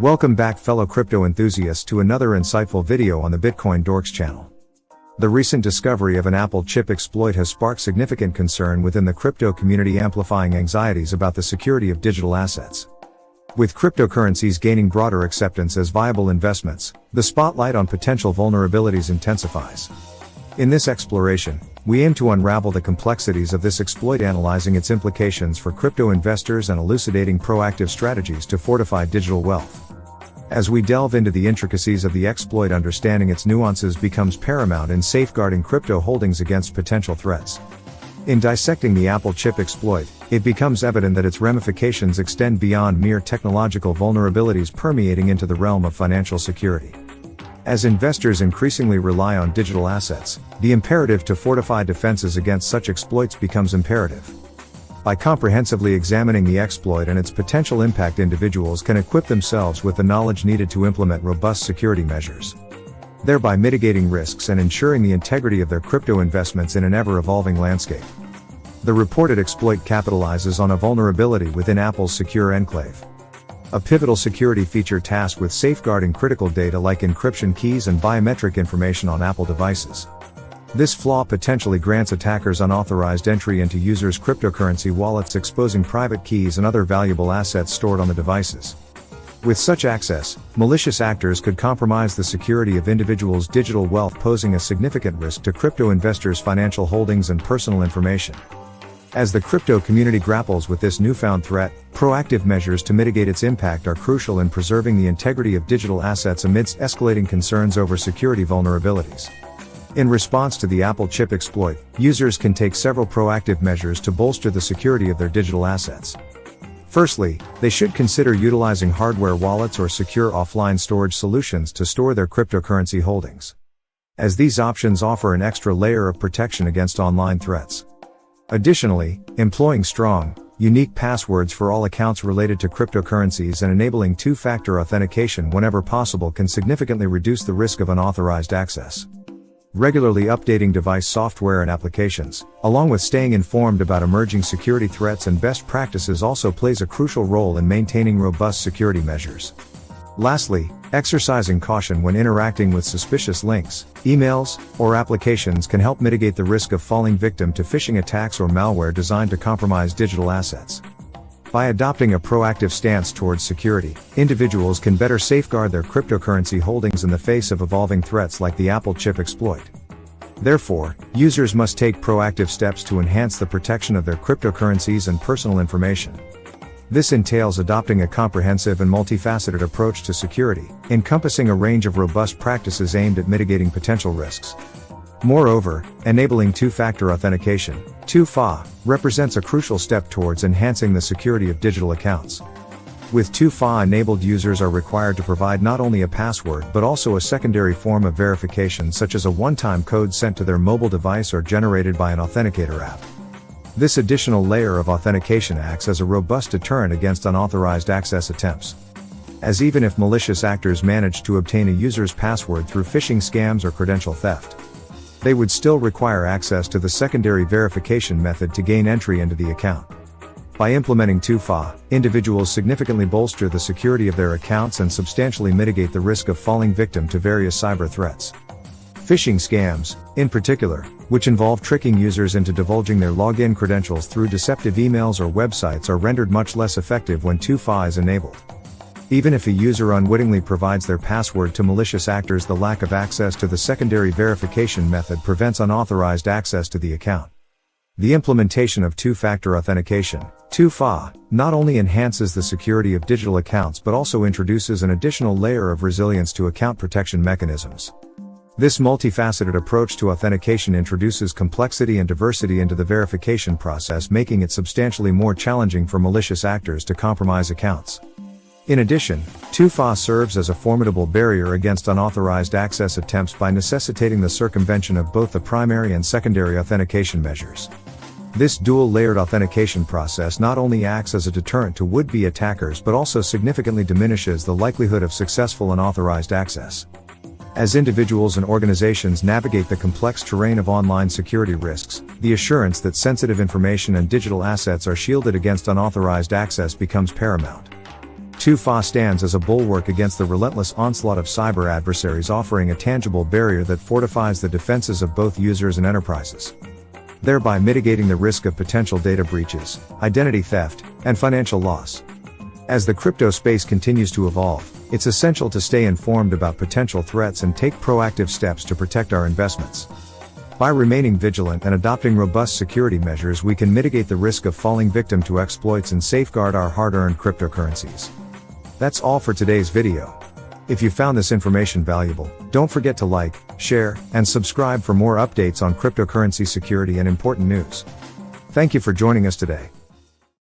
Welcome back, fellow crypto enthusiasts, to another insightful video on the BitcoinDorks channel. The recent discovery of an Apple chip exploit has sparked significant concern within the crypto community, amplifying anxieties about the security of digital assets. With cryptocurrencies gaining broader acceptance as viable investments, the spotlight on potential vulnerabilities intensifies. In this exploration, we aim to unravel the complexities of this exploit, analyzing its implications for crypto investors and elucidating proactive strategies to fortify digital wealth. As we delve into the intricacies of the exploit, understanding its nuances becomes paramount in safeguarding crypto holdings against potential threats. In dissecting the Apple chip exploit, it becomes evident that its ramifications extend beyond mere technological vulnerabilities, permeating into the realm of financial security. As investors increasingly rely on digital assets, the imperative to fortify defenses against such exploits becomes imperative. By comprehensively examining the exploit and its potential impact, individuals can equip themselves with the knowledge needed to implement robust security measures, thereby mitigating risks and ensuring the integrity of their crypto investments in an ever-evolving landscape. The reported exploit capitalizes on a vulnerability within Apple's secure enclave, a pivotal security feature tasked with safeguarding critical data like encryption keys and biometric information on Apple devices. This flaw potentially grants attackers unauthorized entry into users' cryptocurrency wallets, exposing private keys and other valuable assets stored on the devices. With such access, malicious actors could compromise the security of individuals' digital wealth, posing a significant risk to crypto investors' financial holdings and personal information. As the crypto community grapples with this newfound threat, proactive measures to mitigate its impact are crucial in preserving the integrity of digital assets amidst escalating concerns over security vulnerabilities. In response to the Apple chip exploit, users can take several proactive measures to bolster the security of their digital assets. Firstly, they should consider utilizing hardware wallets or secure offline storage solutions to store their cryptocurrency holdings, as these options offer an extra layer of protection against online threats. Additionally, employing strong, unique passwords for all accounts related to cryptocurrencies and enabling two-factor authentication whenever possible can significantly reduce the risk of unauthorized access. Regularly updating device software and applications, along with staying informed about emerging security threats and best practices, also plays a crucial role in maintaining robust security measures. Lastly, exercising caution when interacting with suspicious links, emails, or applications can help mitigate the risk of falling victim to phishing attacks or malware designed to compromise digital assets. By adopting a proactive stance towards security, individuals can better safeguard their cryptocurrency holdings in the face of evolving threats like the Apple chip exploit. Therefore, users must take proactive steps to enhance the protection of their cryptocurrencies and personal information. This entails adopting a comprehensive and multifaceted approach to security, encompassing a range of robust practices aimed at mitigating potential risks. Moreover, enabling two-factor authentication, 2FA, represents a crucial step towards enhancing the security of digital accounts. With 2FA enabled, users are required to provide not only a password but also a secondary form of verification, such as a one-time code sent to their mobile device or generated by an authenticator app. This additional layer of authentication acts as a robust deterrent against unauthorized access attempts, as even if malicious actors manage to obtain a user's password through phishing scams or credential theft, they would still require access to the secondary verification method to gain entry into the account. By implementing 2FA, individuals significantly bolster the security of their accounts and substantially mitigate the risk of falling victim to various cyber threats. Phishing scams, in particular, which involve tricking users into divulging their login credentials through deceptive emails or websites, are rendered much less effective when 2FA is enabled. Even if a user unwittingly provides their password to malicious actors, the lack of access to the secondary verification method prevents unauthorized access to the account. The implementation of two-factor authentication, 2FA, not only enhances the security of digital accounts but also introduces an additional layer of resilience to account protection mechanisms. This multifaceted approach to authentication introduces complexity and diversity into the verification process, making it substantially more challenging for malicious actors to compromise accounts. In addition, 2FA serves as a formidable barrier against unauthorized access attempts by necessitating the circumvention of both the primary and secondary authentication measures. This dual-layered authentication process not only acts as a deterrent to would-be attackers but also significantly diminishes the likelihood of successful unauthorized access. As individuals and organizations navigate the complex terrain of online security risks, the assurance that sensitive information and digital assets are shielded against unauthorized access becomes paramount. 2FA stands as a bulwark against the relentless onslaught of cyber adversaries, offering a tangible barrier that fortifies the defenses of both users and enterprises, thereby mitigating the risk of potential data breaches, identity theft, and financial loss. As the crypto space continues to evolve, it's essential to stay informed about potential threats and take proactive steps to protect our investments. By remaining vigilant and adopting robust security measures, we can mitigate the risk of falling victim to exploits and safeguard our hard-earned cryptocurrencies. That's all for today's video. If you found this information valuable, don't forget to like, share, and subscribe for more updates on cryptocurrency security and important news. Thank you for joining us today.